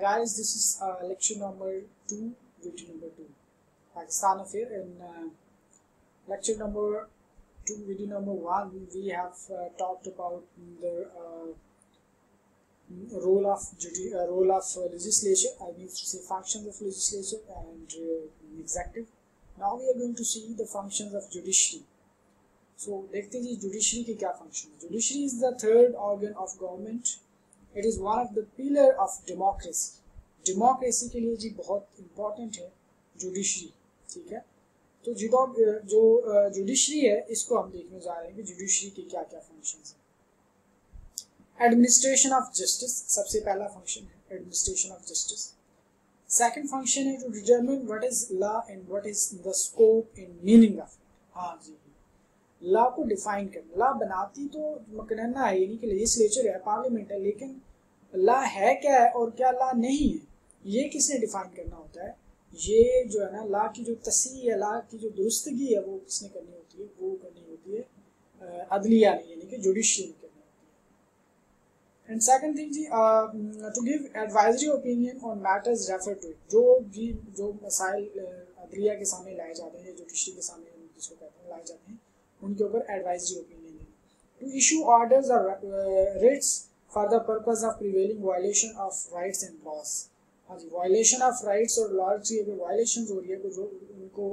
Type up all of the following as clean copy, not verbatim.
Guys, this is lecture number 2, video number 2, Pakistan Affair. In lecture number 2, video number 1, we have talked about the role of legislature. I mean to say functions of legislature and executive. Now we are going to see the functions of judiciary. So देखते हैं जी judiciary के क्या function है. Judiciary is the third organ of government. It is one of the pillar of democracy. Democracy के लिए जी बहुत important है judiciary, ठीक है. तो जो judiciary है इसको हम देखने जा रहे हैं कि judiciary के क्या क्या functions हैं. Administration of justice सबसे पहला function है administration of justice. Second function है to determine what is law and what is the scope and meaning of it. हाँ जी, लॉ को डिफाइन करना. लॉ बनाती तो मकनना है, यानी कि लेजिस्लेचर है, पार्लियामेंट है, लेकिन लॉ है क्या है और क्या लॉ नहीं है ये किसने डिफाइन करना होता है. ये जो है ना लॉ की जो तस्हीह है, लॉ की जो दुरुस्तगी है वो किसने करनी होती है, वो करनी होती है अदलिया ने, यानी कि जुडिशियल करनी होती है. एंड सेकंड थिंग जी to give advisory opinion on matters refer to it. जो मसाइल अदलिया के सामने लाए जाते हैं, जुडिशरी के सामने जिसको कहते हैं लाए जाते हैं, उनके ऊपर एडवाइजरी ओपिनियन देना. टू इशू ऑर्डर्स और Ritz for the purpose of prevailing violation of rights and loss. हाँ जी, वायलेशन ऑफ राइट्स और लॉज की अगर वायलेशन हो रही है, जो उनको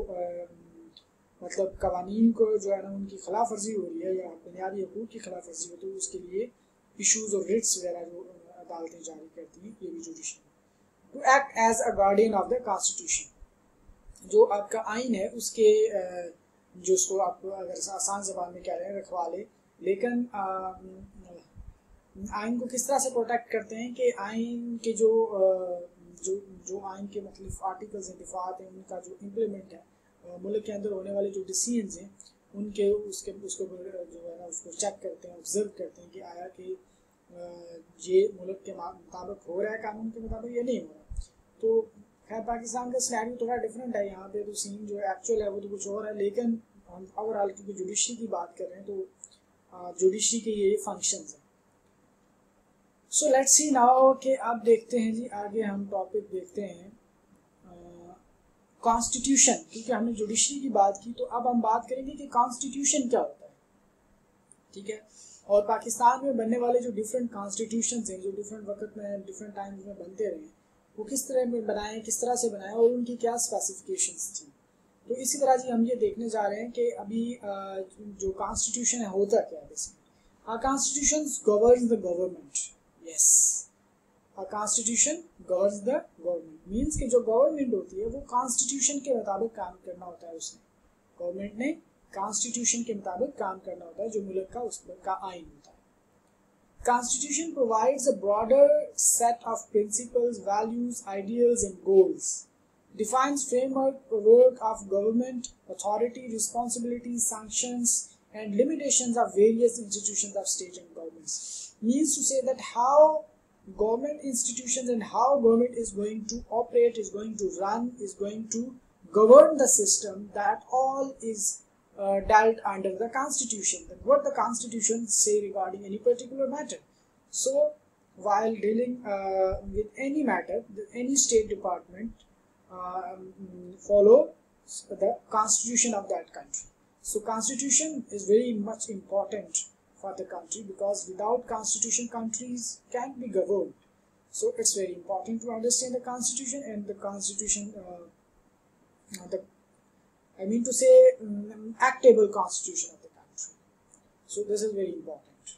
मतलब कवानीन को जो है ना उनकी खिलाफ वर्जी हो रही है या बुनियादी हकूक़ की खिलाफ वर्जी हो, तो उसके लिए इशूज़ और रिट्स वगैरह जो अदालतें जारी करती हैं, ये भी judiciary. To act as a guardian of the constitution. जो आपका आइन है उसके जो उसको आप अगर आसान ज़बान में कह रहे हैं रखवाले, लेकिन आइन को किस तरह से प्रोटेक्ट करते हैं कि आइन के जो आइन के मतलब आर्टिकल्स हैं, दिफात हैं, उनका जो इम्प्लीमेंट है मुल्क के अंदर होने वाले जो डिसीजंस हैं उनके उसको जो है ना उसको चेक करते हैं, ऑब्जर्व करते हैं कि आया कि ये मुल्क के मुताबिक हो रहा है, कानून के मुताबिक ये नहीं हो रहा. तो खैर पाकिस्तान का सिनेरियो थोड़ा डिफरेंट है. यहाँ पे तो सीन जो एक्चुअल है वो तो कुछ और है, लेकिन हम ओवरऑल की जुडिशरी की बात कर रहे हैं तो जुडिशरी के ये फंक्शंस हैं. सो लेट्स सी नाउ कि अब देखते हैं जी आगे हम टॉपिक देखते हैं कॉन्स्टिट्यूशन. क्योंकि हमने जुडिशरी की बात की तो अब हम बात करेंगे कि कॉन्स्टिट्यूशन क्या होता है, ठीक है. और पाकिस्तान में बनने वाले जो डिफरेंट कॉन्स्टिट्यूशंस हैं, जो डिफरेंट वक्त में डिफरेंट टाइम्स में बनते रहे, वो किस तरह में बनाए, किस तरह से बनाए और उनकी क्या स्पेसिफिकेशंस थी. तो इसी तरह जी हम ये देखने जा रहे हैं कि अभी जो कॉन्स्टिट्यूशन है होता क्या है. Basically constitution governs the government. Yes, constitution governs the government means कि जो गवर्नमेंट होती है वो कॉन्स्टिट्यूशन के मुताबिक काम करना होता है. उसने गवर्नमेंट ने कॉन्स्टिट्यूशन के मुताबिक काम करना होता है, जो मुल्क का उस का आइन होता है. Constitution provides a broader set of principles, values, ideals and goals. Defines framework of government, authority, responsibilities, sanctions and limitations of various institutions of state and governments. Means to say that how government institutions and how government is going to operate, is going to run, is going to govern the system, that all is dealt under the constitution, that what the constitution say regarding any particular matter. So while dealing with any matter, any state department follow the constitution of that country. So constitution is very much important for the country, because without constitution countries can't be governed. So it's very important to understand the constitution and the constitution I mean to say actable constitution of the country. So this is very important.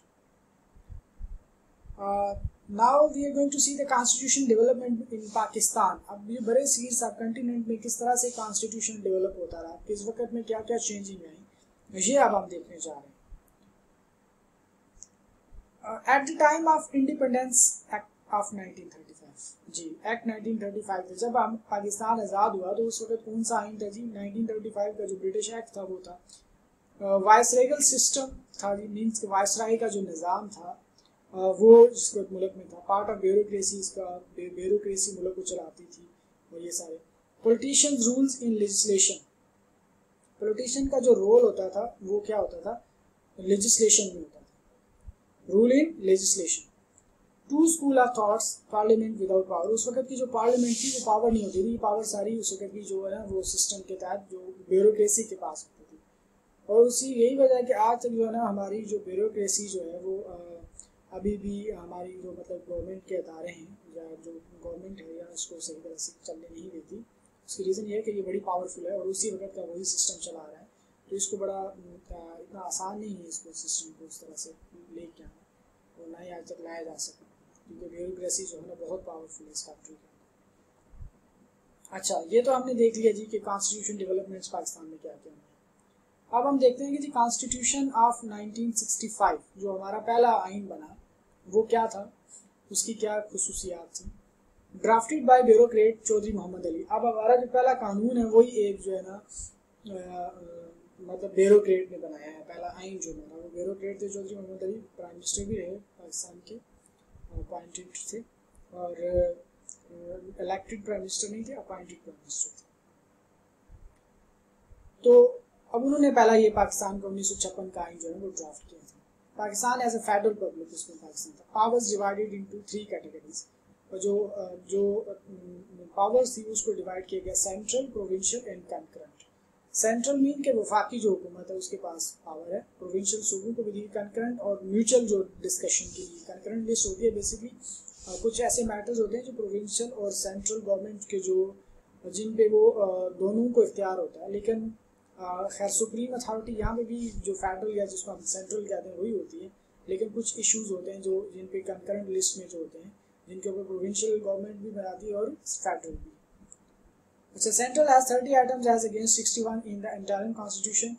Now we are going to see the constitution development in Pakistan. अब ये बड़े series सब continent में किस तरह से constitution develop होता रहा, किस वक्त में क्या क्या चेंजिंग आई, ये अब हम देखने जा रहे हैं. At the time of Independence Act of 1935, जी एक्ट 1935 था. जब हम पाकिस्तान आज़ाद हुआ तो उस वक्त कौन सा आइन था जी. 1935 का जो ब्रिटिश एक्ट था वो था. वाइसरेगल सिस्टम था जी, मीन्स वाइसराय का जो निज़ाम था वो जिस वक्त मुल्क में था. पार्ट ऑफ ब्यूरोक्रेसी, इसका ब्यूरोक्रेसी मुल्क को चलाती थी. और ये सारे politicians rules in legislation. Politician का जो रोल होता था वो क्या होता था, लेजिस्लेशन में होता था. Rule in legislation. Two school of thoughts, parliament without power. उस वक्त की जो पार्लियामेंट थी वो पावर नहीं होती थी, पावर सारी उस वक्त की जो है ना वो सिस्टम के तहत जो ब्यूरोक्रेसी के पास होती थी। और उसी यही वजह है कि आज तक जो है ना हमारी जो ब्यूरोक्रेसी जो है वो अभी भी हमारी जो मतलब गवर्नमेंट के अदारे हैं या जो गवर्नमेंट है या उसको सही तरह से चलने नहीं देती। उसकी रीज़न ये है कि ये बड़ी पावरफुल है और उसी वक्त का वही सिस्टम चला रहा है, तो इसको बड़ा इतना आसान नहीं है इसको सिस्टम को उस तरह से लेके आना और ना ही आज तक लाया जा सके, क्योंकि ब्यूरोक्रेसी जो है ना बहुत पावरफुल है इस कंट्री के। अच्छा, ये तो हमने देख लिया जी कि कॉन्स्टिट्यूशन डेवलपमेंट्स पाकिस्तान में क्या क्या है। अब हम देखते हैं कि जी कॉन्स्टिट्यूशन ऑफ 1965 जो हमारा पहला आइन बना वो क्या था, उसकी क्या खुसूसियात थी। Drafted by bureaucrat Chaudhry Mohammad Ali. अब हमारा जो पहला कानून है वही एक जो है ना मतलब ब्यूरोक्रेट ने बनाया है। पहला आइन जो बना वो ब्यूरोक्रेट थे चौधरी मोहम्मद अली, प्राइम मिनिस्टर भी रहे पाकिस्तान के, अपॉइंटेड थे और इलेक्टेड प्राइम मिनिस्टर नहीं थे, अपॉइंटेड प्राइम मिनिस्टर थे। तो अब उन्होंने पहला ये पाकिस्तान का 1956 का आइन जो है वो ड्राफ्ट किया था। Pakistan as a federal public उसमें पाकिस्तान था। पावर्स डिवाइडेड इनटू 3 कैटेगरीज, और जो पावर्स थी उसको डिवाइड किया गया central, provincial and concurrent. Central mean के वफाकी जो हुकूमत है उसके पास पावर है, प्रोविंशियल सूबों को भी दी कंकरेंट, और म्यूचुअल जो डिस्कशन के लिए कंकरेंट लिस्ट होती है। बेसिकली कुछ ऐसे मैटर्स होते हैं जो प्रोविंशियल और सेंट्रल गवर्नमेंट के जो जिन पे वो दोनों को इख्तियार होता है, लेकिन खैर सुप्रीम अथॉरिटी यहाँ पे भी जो फेडरल या जिसको हम सेंट्रल कहते हैं वही होती है, लेकिन कुछ इश्यूज होते हैं जो जिन पे कंकरेंट लिस्ट में जो होते हैं जिनके ऊपर प्रोविंशियल गवर्नमेंट भी बनाती है और फेडरल भी। अच्छा, central has 30 items as against 61 in the interim constitution.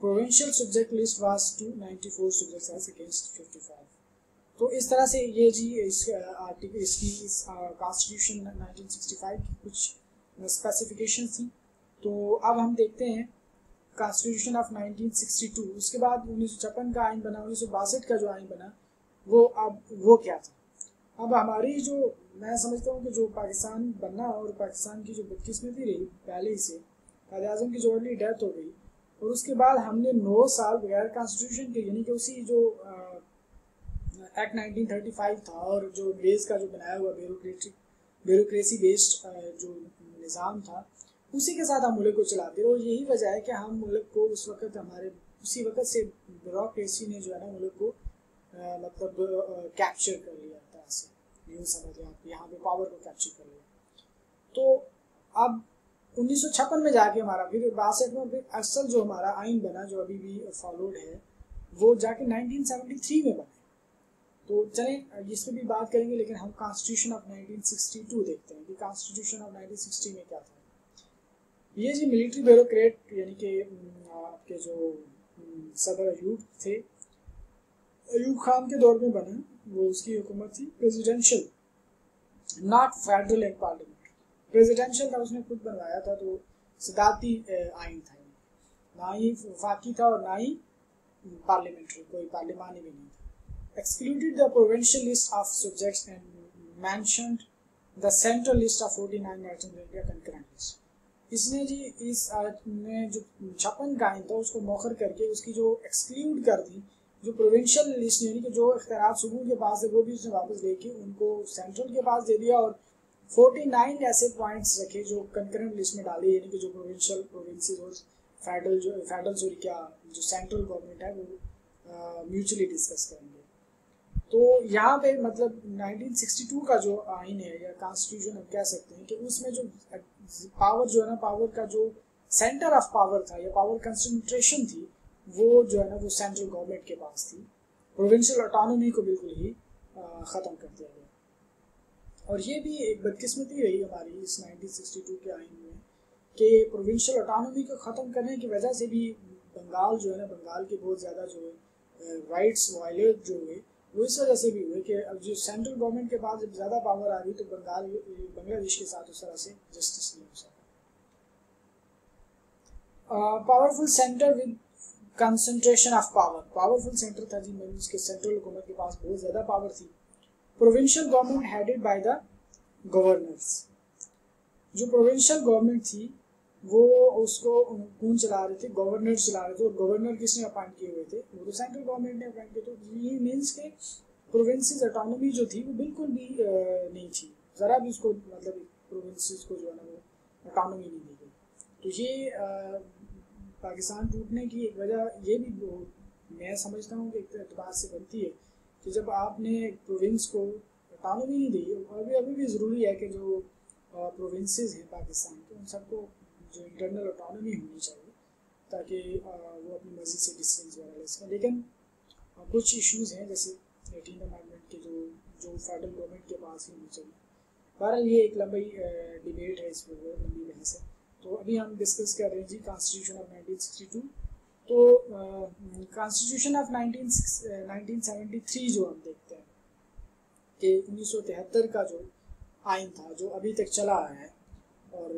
Provincial subject list was 294 subjects as against 55। तो इस तरह से ये जी इस आर्टिकल इसकी इस कॉन्स्टिट्यूशन 1965 की कुछ स्पेसिफिकेशन थी। तो अब हम देखते हैं कॉन्स्टिट्यूशन ऑफ 1962। उसके बाद 1956 का आइन बना, 1962 का जो आइन बना वो अब वो क्या था। अब हमारी जो मैं समझता हूँ कि जो पाकिस्तान बनना और पाकिस्तान की जो बदकिस्मती रही पहले ही से, कायद आज़म की जो अर्ली डेथ हो गई और उसके बाद हमने 9 साल बगैर कॉन्स्टिट्यूशन के, यानी कि उसी जो एक्ट 1935 था और जो अंग्रेज का जो बनाया हुआ ब्यूरोक्रेसी बेस्ड जो निज़ाम था उसी के साथ हम मुल्क को चलाते रहे। और यही वजह है कि हम मुल्क को उस वक्त हमारे उसी वक्त से ब्यूरोक्रेसी ने जो है ना मुल्क को मतलब कैप्चर कर लिया था, ऐसे यूँ समझ लें आप, यहाँ पे पावर को कैप्चर कर लिया। तो अब 1956 में जाके हमारा फिर 62 में फिर असल जो हमारा आइन बना जो अभी भी फॉलोड है वो जाके 1973 में बना। तो चलें इस पर भी बात करेंगे, लेकिन हम कॉन्स्टिट्यूशन ऑफ 1962 देखते हैं कि कॉन्स्टिट्यूशन ऑफ 1960 में क्या था। ये जी मिलिट्री ब्यूरोक्रेट यानी कि आपके जो सदर अयूब थे, अयूब खान के दौर में बना, वो उसकी हुकूमत थी presidential, not federal and parliament. Presidential था, उसने खुद बनवाया था, तो सदाती आइन था, ना ही वफाकी था और ना ही पार्लियामेंट्री, कोई पार्लियामानी भी नहीं था। Excluded the provincial list of subjects and mentioned the central list of 49 items in India concurrent list. इसने जी इस में जो 56 का आइन था उसको मौखर करके उसकी जो एक्सक्लूड कर दी, जो प्रोविंशियल लिस्ट यानी कि जो इख्तियार सूबों के पास है वो भी उसने वापस लेके उनको सेंट्रल के पास दे दिया, और 49 ऐसे पॉइंट्स रखे जो कंकरेंट लिस्ट में डाले, यानी कि जो प्रोविंसेस और फेडरल सॉरी क्या जो सेंट्रल गवर्नमेंट है वो म्यूचुअली डिस्कस करेंगे। तो यहाँ पे मतलब 1962 का जो आइन है या कॉन्स्टिट्यूशन हम कह सकते हैं कि उसमें जो पावर जो है ना, पावर का जो सेंटर ऑफ पावर था या पावर कंसंट्रेशन थी वो जो है ना वो सेंट्रल गवर्नमेंट के पास थी। प्रोविंशियल ऑटोनॉमी को बिल्कुल ही ख़त्म कर दिया गया। और ये भी एक बदकिस्मती रही हमारी इस 1962 के आइन में कि प्रोविंशियल ऑटोनॉमी को ख़त्म करने की वजह से भी बंगाल जो है ना, बंगाल के बहुत ज़्यादा जो है राइट्स वायलेट जो हुए वो इस वजह से भी हुए कि अब जो सेंट्रल गवर्नमेंट के पास जब ज़्यादा पावर आ गई तो बांग्लादेश के साथ उस तरह से जस्टिस नहीं हो सका। Powerful centre with concentration of power, powerful centre था जी, उसके सेंट्रल हुकूमत के पास बहुत ज़्यादा पावर थी। Provincial government headed by the governors, जो प्रोविंशियल गवर्नमेंट थी वो उसको कौन चला रहे थे, गवर्नर चला रहे थे, और गवर्नर किसने अपॉइंट किए हुए थे, वो तो सेंट्रल गवर्नमेंट ने अपॉइंट किए। तो ये मीन्स के प्रोविंसेस ऑटोनॉमी जो थी वो बिल्कुल भी नहीं थी, ज़रा भी उसको मतलब प्रोविंसेस को जो है ना वो ऑटोनॉमी नहीं दी गई। तो ये पाकिस्तान टूटने की एक वजह ये भी मैं समझता हूँ कि एक एतबार से बनती है कि जब आपने प्रोविंस को ऑटोनॉमी नहीं दी, अभी अभी भी ज़रूरी है कि जो प्रोविंसेस हैं पाकिस्तान के उन सबको जो इंटरनल ऑटोनॉमी होनी चाहिए ताकि वो अपनी मर्जी से डिसीजन वगैरह ले सकें। लेकिन कुछ इश्यूज़ हैं जैसे 18 अमेंडमेंट के जो फेडरल गवर्नमेंट के पास ही होनी चाहिए। बहरहाल ये एक लंबी डिबेट है, इस पर लंबी बहस है। तो अभी हम डिस्कस कर रहे हैं जी कॉन्स्टिट्यूशन ऑफ 1962। तो कॉन्स्टिट्यूशन ऑफ 1973 जो हम देखते हैं कि 1973 का जो आइन था जो अभी तक चला आया है और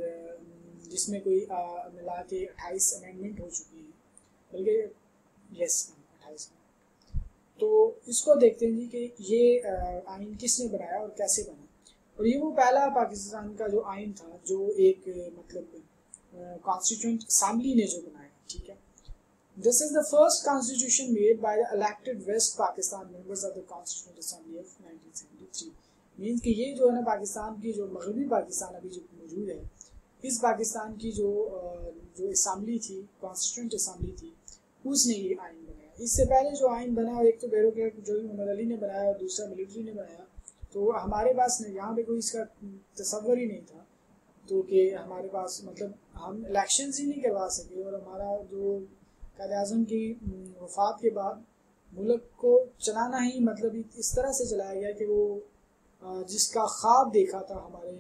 जिसमें कोई मिला के 28 अमेंडमेंट हो चुकी हैं, बल्कि यस 28। तो इसको देखते हैं जी कि ये आइन किसने बनाया और कैसे बना। और ये वो पहला पाकिस्तान का जो आइन था जो एक मतलब कॉन्स्टिट्यूंट असेंबली ने जो बनाया, ठीक है। This is the first constitution made by the elected west Pakistan members of the constituent assembly of 1973। Means कि ये जो है ना पाकिस्तान की जो मगरबी पाकिस्तान अभी जो मौजूद है, इस पाकिस्तान की जो असेंबली थी, कॉन्स्टिट्यूंट असेंबली थी, उसने ये आइन बनाया। इससे पहले जो आइन बना एक तो ब्यूरोक्रेट जो मोहम्मद अली ने बनाया और दूसरा मिलिट्री ने बनाया। तो हमारे पास यहाँ पे कोई इसका तस्वर ही नहीं था, तो कि हमारे पास मतलब हम इलेक्शन ही नहीं करवा सके। और हमारा जो कायद-ए-आज़म की वफात के बाद मुल्क को चलाना ही मतलब इस तरह से चलाया गया कि वो जिसका ख्वाब देखा था हमारे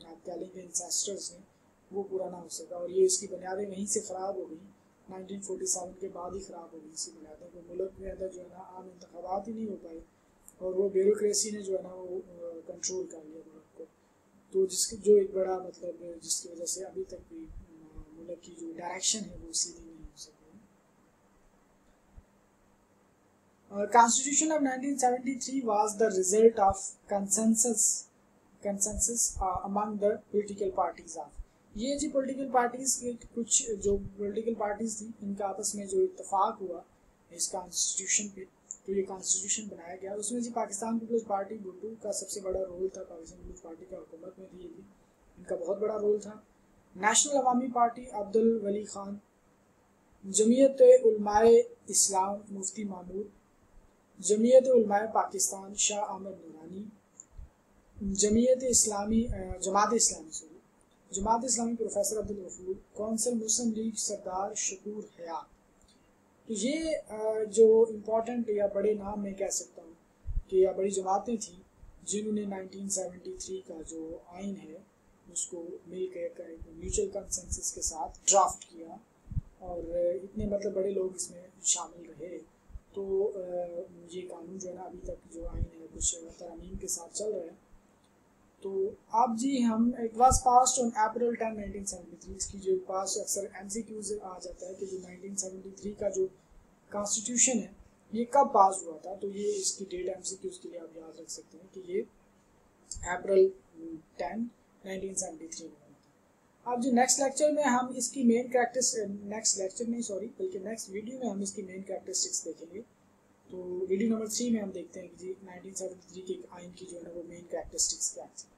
आप कह लेंगे इंसेस्टर्स ने, वो पूरा ना हो सका। और ये इसकी बुनियादें वहीं से ख़राब हो गई, 1947 के बाद ही ख़राब हो गई इसकी बुनियादें। तो मुल्क के अंदर जो है ना आम इंतखाबात ही नहीं हो पाए और वो ब्यूरोक्रेसी ने जो है ना वो कंट्रोल कर लिया मुल्क को। तो जिसकी जो एक बड़ा मतलब जिसकी वजह से अभी तक भी मुल्क की जो डायरेक्शन है वो सीधी नहीं हो सकी। Constitution of 1973 was the result of consensus among the political parties of। ये जी पॉलिटिकल पार्टीज के कुछ जो पॉलिटिकल पार्टीज थी इनका आपस में जो इत्तेफाक हुआ इस कॉन्स्टिट्यूशन पे, तो ये कॉन्स्टिट्यूशन बनाया गया। उसमें जी पाकिस्तान पीपल्स पार्टी भुट्टो का सबसे बड़ा रोल था, पाकिस्तान पीपल्स पार्टी का हुकूमत में थी, इनका बहुत बड़ा रोल था। नेशनल अवामी पार्टी अब्दुल वली खान, जमीयत उलमाए इस्लाम मुफ्ती मामूद, जमीयत उलमाए पाकिस्तान शाह अहमद नूरानी, जमात इस्लामी प्रोफेसर अब्दुल गफूर, कौंसल मुस्लिम लीग सरदार शकूर हयात। तो ये जो इम्पोर्टेंट या बड़े नाम मैं कह सकता हूँ कि या बड़ी जमातें थी जिन्होंने 1973 का जो आइन है उसको मिलकर म्यूचुअल कंसेंसस के साथ ड्राफ्ट किया और इतने मतलब बड़े लोग इसमें शामिल रहे। तो ये कानून जो है ना अभी तक जो आइन है कुछ तरमीम के साथ चल रहा है। तो अब जी हम it was passed on April 10, 1973। इसकी जो पास अक्सर एमसीक्यूज आ जाता है कि जो 1973 का जो कॉन्स्टिट्यूशन है ये कब पास हुआ था, तो ये इसकी डेट एमसीक्यूज के लिए आप याद रख सकते हैं कि ये अप्रैल 10, 1973 में हुआ था। अब जो नेक्स्ट लेक्चर में हम इसकी मेन नेक्स्ट वीडियो में हम इसकी मेन कैरेक्टरिस्टिक्स देखेंगे। तो वीडियो नंबर 3 में हम देखते हैं कि जी 1973 के आइन की जो है ना वो मेन कैरेक्टरिस्टिक्स क्या है।